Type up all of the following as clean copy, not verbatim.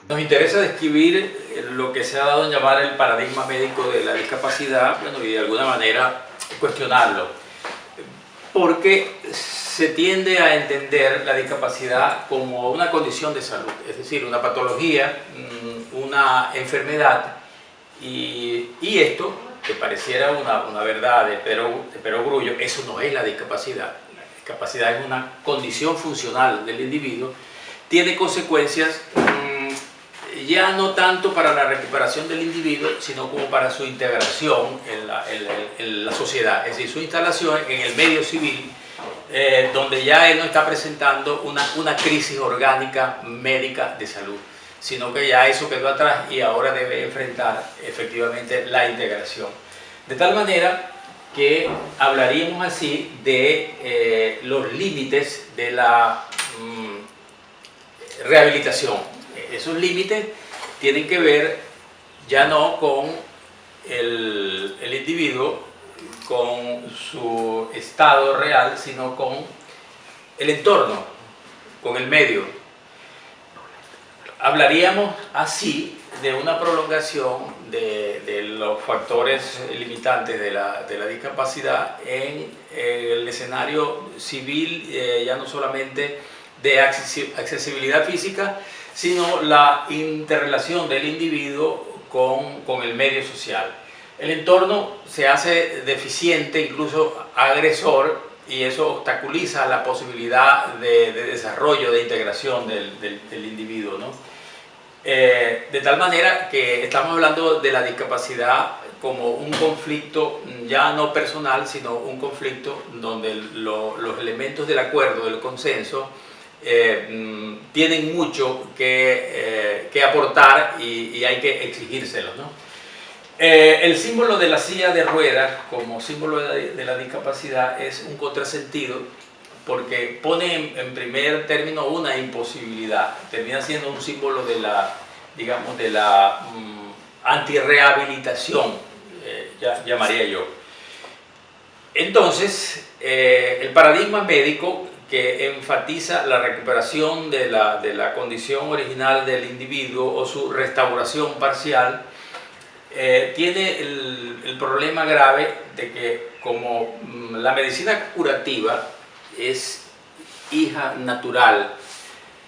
Nos interesa describir lo que se ha dado en llamar el paradigma médico de la discapacidad, bueno, y de alguna manera cuestionarlo, porque se tiende a entender la discapacidad como una condición de salud, es decir, una patología, una enfermedad, y esto, que pareciera una verdad de perogrullo, eso no es la discapacidad. La discapacidad es una condición funcional del individuo, tiene consecuencias ya no tanto para la recuperación del individuo, sino como para su integración en la sociedad, es decir, su instalación en el medio civil, donde ya él no está presentando una crisis orgánica médica de salud, sino que ya eso quedó atrás y ahora debe enfrentar efectivamente la integración. De tal manera que hablaríamos así de los límites de la rehabilitación. Esos límites tienen que ver ya no con el individuo, con su estado real, sino con el entorno, con el medio. Hablaríamos así de una prolongación de los factores limitantes de la discapacidad en el escenario civil, ya no solamente de accesibilidad física, sino la interrelación del individuo con el medio social. El entorno se hace deficiente, incluso agresor, y eso obstaculiza la posibilidad de desarrollo, de integración del individuo, ¿no? De tal manera que estamos hablando de la discapacidad como un conflicto ya no personal, sino un conflicto donde los elementos del acuerdo, del consenso, tienen mucho que aportar y hay que exigírselos, ¿no? El símbolo de la silla de ruedas como símbolo de la discapacidad es un contrasentido, porque pone en primer término una imposibilidad, termina siendo un símbolo de la, digamos, de la antirrehabilitación, llamaría yo. Entonces, el paradigma médico que enfatiza la recuperación de la condición original del individuo o su restauración parcial, tiene el problema grave de que como la medicina curativa es hija natural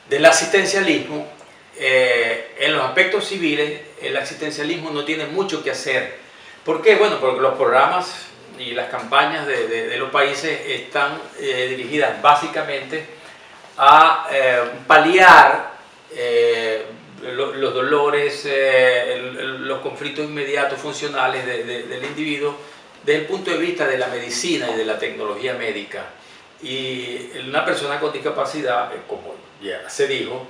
del asistencialismo, en los aspectos civiles el asistencialismo no tiene mucho que hacer. ¿Por qué? Bueno, porque los programas y las campañas de los países están dirigidas básicamente a paliar los dolores, los conflictos inmediatos funcionales del individuo desde el punto de vista de la medicina y de la tecnología médica. Y una persona con discapacidad, como ya se dijo,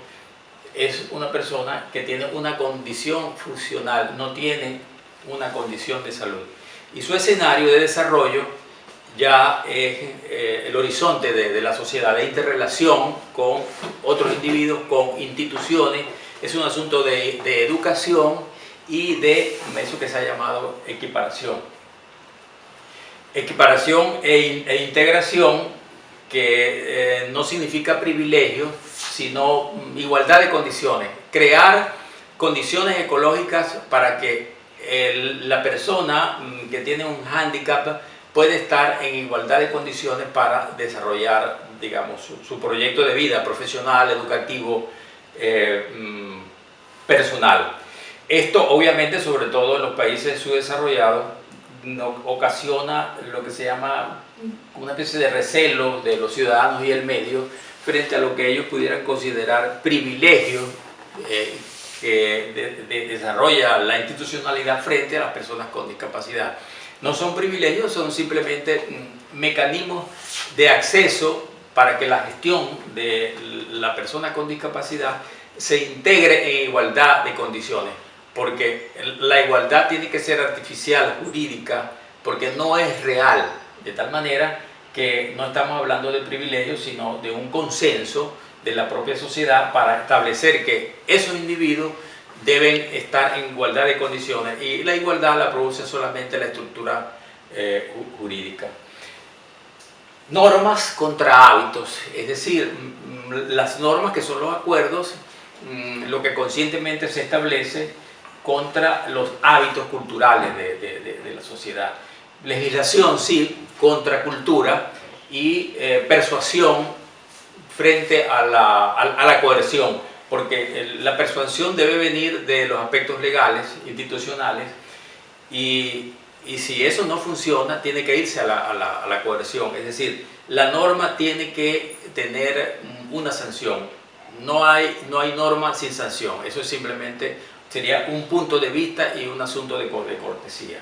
es una persona que tiene una condición funcional, no tiene una condición de salud. Y su escenario de desarrollo ya es el horizonte de la sociedad, de interrelación con otros individuos, con instituciones. Es un asunto de educación y de eso que se ha llamado equiparación. Equiparación e integración, que no significa privilegio, sino igualdad de condiciones. Crear condiciones ecológicas para que la persona que tiene un hándicap puede estar en igualdad de condiciones para desarrollar, digamos, su proyecto de vida profesional, educativo, personal. Esto obviamente, sobre todo en los países subdesarrollados, ocasiona lo que se llama una especie de recelo de los ciudadanos y el medio frente a lo que ellos pudieran considerar privilegios que desarrolla la institucionalidad frente a las personas con discapacidad. No son privilegios, son simplemente mecanismos de acceso para que la gestión de la persona con discapacidad se integre en igualdad de condiciones, porque la igualdad tiene que ser artificial, jurídica, porque no es real, de tal manera que no estamos hablando de privilegios, sino de un consenso de la propia sociedad para establecer que esos individuos deben estar en igualdad de condiciones, y la igualdad la produce solamente la estructura jurídica. Normas contra hábitos, es decir, las normas, que son los acuerdos, lo que conscientemente se establece contra los hábitos culturales de la sociedad. Legislación sí, contra cultura, y persuasión frente a la coerción, porque la persuasión debe venir de los aspectos legales, institucionales, y si eso no funciona, tiene que irse a la coerción, es decir, la norma tiene que tener una sanción. No hay norma sin sanción, eso simplemente sería un punto de vista y un asunto de cortesía.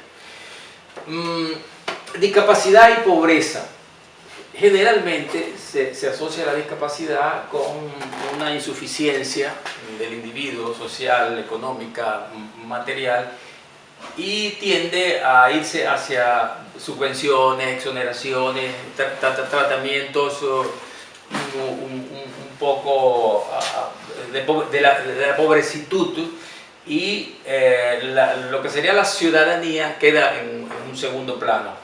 Discapacidad y pobreza. Generalmente se asocia la discapacidad con una insuficiencia del individuo social, económica, material, y tiende a irse hacia subvenciones, exoneraciones, tratamientos un poco de la pobrecitud, y lo que sería la ciudadanía queda en un segundo plano.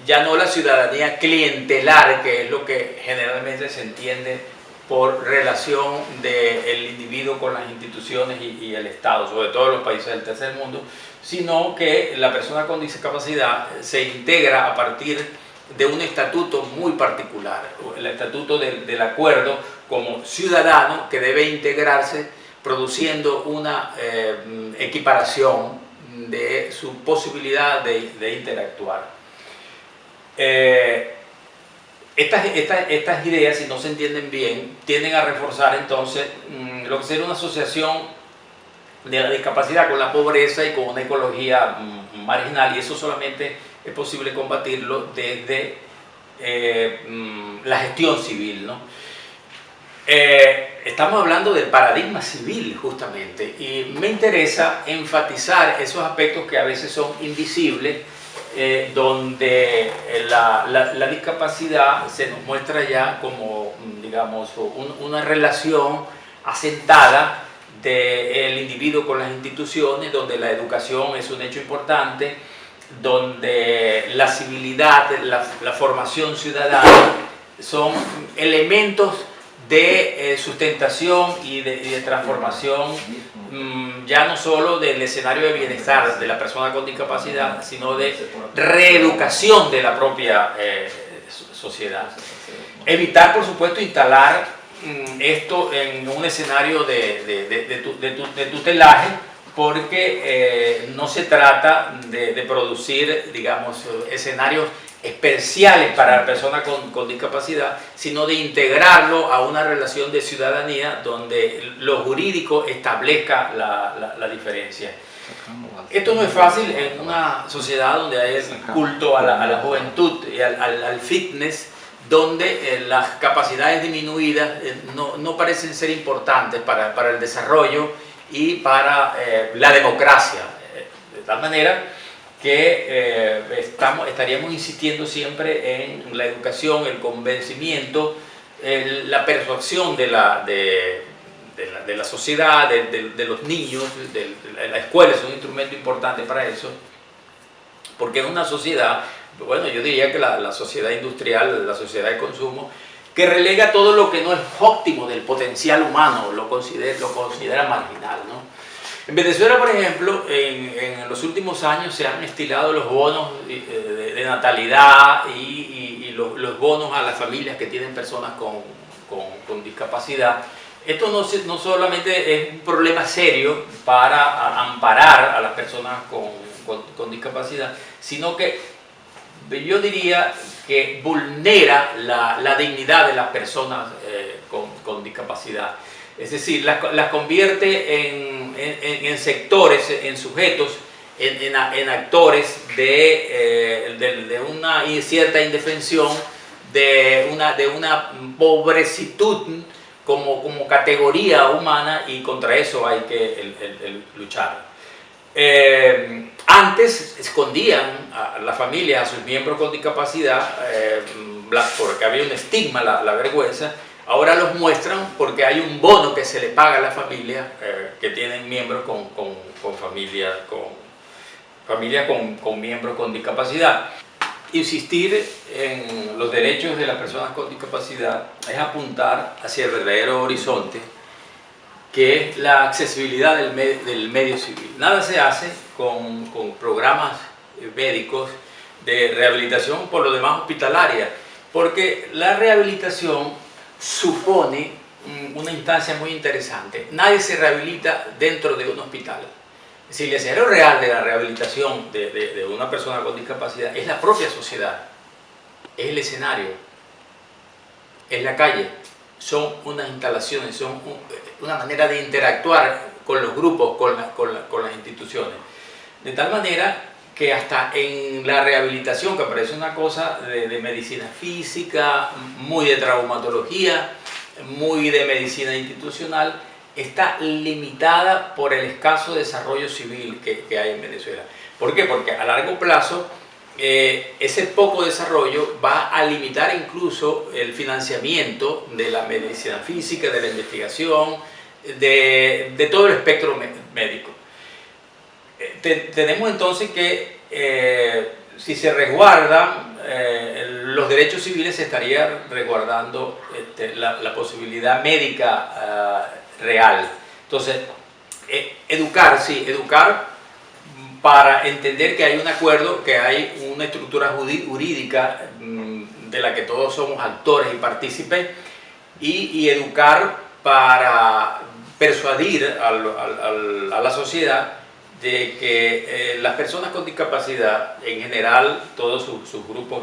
Ya no la ciudadanía clientelar, que es lo que generalmente se entiende por relación del individuo con las instituciones y el Estado, sobre todo en los países del tercer mundo, sino que la persona con discapacidad se integra a partir de un estatuto muy particular, el estatuto del acuerdo como ciudadano que debe integrarse, produciendo una equiparación de su posibilidad de interactuar. Estas ideas, si no se entienden bien, tienden a reforzar entonces lo que sería una asociación de la discapacidad con la pobreza y con una ecología marginal, y eso solamente es posible combatirlo desde la gestión civil, ¿no? Estamos hablando del paradigma civil justamente, y me interesa enfatizar esos aspectos que a veces son invisibles, donde la discapacidad se nos muestra ya como, digamos, una relación asentada del individuo con las instituciones, donde la educación es un hecho importante, donde la civilidad, la formación ciudadana son elementos de sustentación y de transformación, ya no solo del escenario de bienestar de la persona con discapacidad, sino de reeducación de la propia sociedad. Evitar, por supuesto, instalar esto en un escenario de tutelaje, porque no se trata de producir, digamos, escenarios especiales para la persona con discapacidad, sino de integrarlo a una relación de ciudadanía donde lo jurídico establezca la diferencia. Esto no es fácil en una sociedad donde hay el culto a la juventud y al fitness, donde las capacidades disminuidas no parecen ser importantes para el desarrollo y para la democracia, de tal manera que estaríamos insistiendo siempre en la educación, el convencimiento, la persuasión de la sociedad, de los niños, la escuela es un instrumento importante para eso, porque es una sociedad, bueno, yo diría que la sociedad industrial, la sociedad de consumo, que relega todo lo que no es óptimo del potencial humano, lo considera marginal, ¿no? En Venezuela, por ejemplo, en los últimos años se han estilado los bonos de natalidad y los bonos a las familias que tienen personas con discapacidad. Esto no solamente es un problema serio para amparar a las personas con discapacidad, sino que yo diría que vulnera la dignidad de las personas con discapacidad. Es decir, las convierte en sectores, en sujetos, en actores de una cierta indefensión, de una pobrecitud como categoría humana, y contra eso hay que luchar. Antes escondían a la familia, a sus miembros con discapacidad, porque había un estigma, la vergüenza. Ahora los muestran porque hay un bono que se le paga a la familia que tienen miembros con miembros con discapacidad. Insistir en los derechos de las personas con discapacidad es apuntar hacia el verdadero horizonte que es la accesibilidad del medio civil. Nada se hace con programas médicos de rehabilitación, por lo demás hospitalaria, porque la rehabilitación supone una instancia muy interesante. Nadie se rehabilita dentro de un hospital. Es decir, el escenario real de la rehabilitación de una persona con discapacidad es la propia sociedad, es el escenario, es la calle, son unas instalaciones, son una manera de interactuar con los grupos, con las instituciones. De tal manera que hasta en la rehabilitación, que parece una cosa de medicina física, muy de traumatología, muy de medicina institucional, está limitada por el escaso desarrollo civil que hay en Venezuela. ¿Por qué? Porque a largo plazo ese poco desarrollo va a limitar incluso el financiamiento de la medicina física, de la investigación, de todo el espectro médico. Tenemos entonces que si se resguardan los derechos civiles, se estaría resguardando la posibilidad médica real. Entonces, educar, sí, educar para entender que hay un acuerdo, que hay una estructura jurídica de la que todos somos actores y partícipes, y educar para persuadir a la sociedad de que las personas con discapacidad, en general todos sus grupos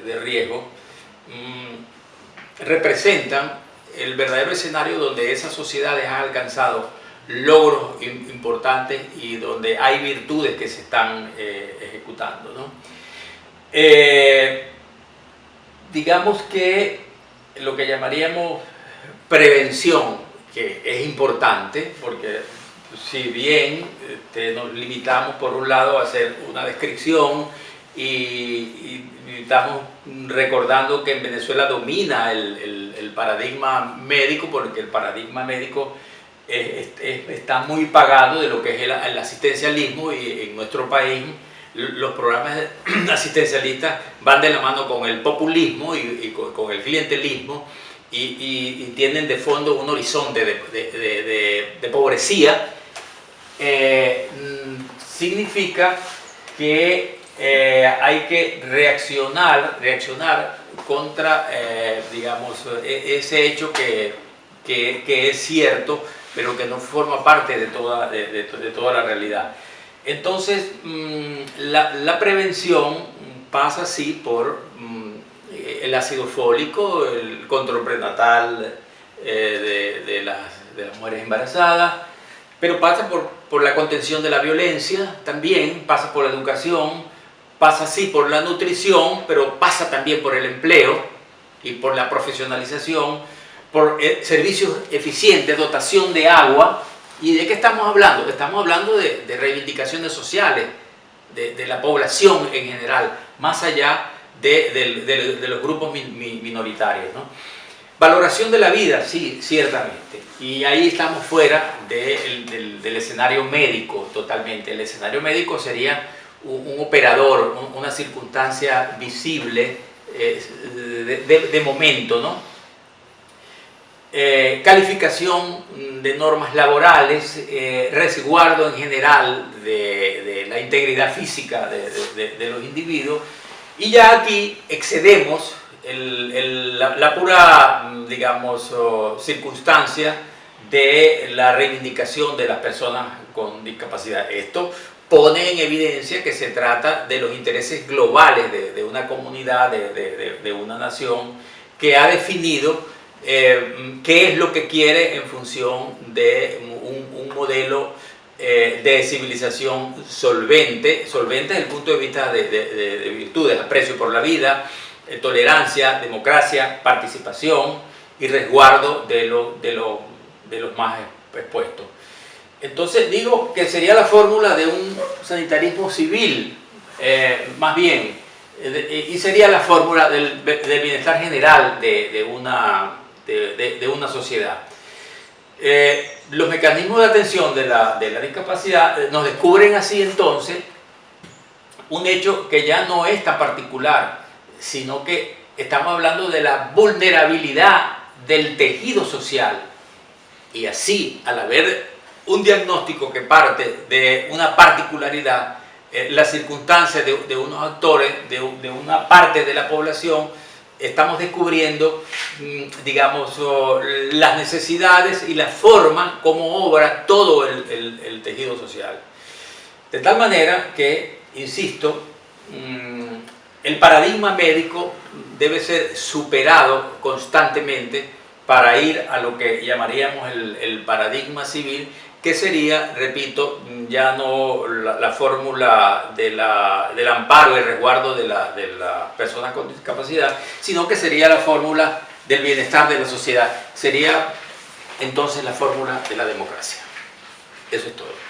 de riesgo, representan el verdadero escenario donde esas sociedades han alcanzado logros importantes y donde hay virtudes que se están ejecutando, ¿no? Digamos que lo que llamaríamos prevención, que es importante, porque si bien nos limitamos por un lado a hacer una descripción y estamos recordando que en Venezuela domina el paradigma médico, porque el paradigma médico está muy pagado de lo que es el asistencialismo, y en nuestro país los programas asistencialistas van de la mano con el populismo y con el clientelismo, y tienen de fondo un horizonte de pobrecía. Significa que hay que reaccionar contra, digamos, ese hecho que es cierto, pero que no forma parte de toda la realidad. Entonces, la prevención pasa así por el ácido fólico, el control prenatal de las mujeres embarazadas, pero pasa por la contención de la violencia, también pasa por la educación, pasa así por la nutrición, pero pasa también por el empleo y por la profesionalización, por servicios eficientes, dotación de agua. ¿Y de qué estamos hablando? Estamos hablando de reivindicaciones sociales, de la población en general, más allá de los grupos minoritarios, ¿no? Valoración de la vida, sí, ciertamente. Y ahí estamos fuera del escenario médico totalmente. El escenario médico sería un operador, una circunstancia visible de momento, ¿no? Calificación de normas laborales, resguardo en general de la integridad física de los individuos, y ya aquí excedemos la pura, digamos, circunstancia de la reivindicación de las personas con discapacidad. Esto pone en evidencia que se trata de los intereses globales de una comunidad, de una nación, que ha definido qué es lo que quiere en función de un modelo de civilización solvente desde el punto de vista de virtudes, aprecio por la vida, tolerancia, democracia, participación y resguardo de los más expuestos. Entonces digo que sería la fórmula de un sanitarismo civil, más bien, y sería la fórmula del bienestar general de una sociedad. Los mecanismos de atención de la discapacidad nos descubren así entonces un hecho que ya no es tan particular, sino que estamos hablando de la vulnerabilidad del tejido social Y así, al haber un diagnóstico que parte de una particularidad, las circunstancias de unos actores, de una parte de la población, estamos descubriendo, digamos, las necesidades y la forma como obra todo el tejido social. De tal manera que, insisto, el paradigma médico debe ser superado constantemente para ir a lo que llamaríamos el paradigma civil, que sería, repito, ya no la fórmula del amparo y resguardo de las personas con discapacidad, sino que sería la fórmula del bienestar de la sociedad. Sería entonces la fórmula de la democracia. Eso es todo.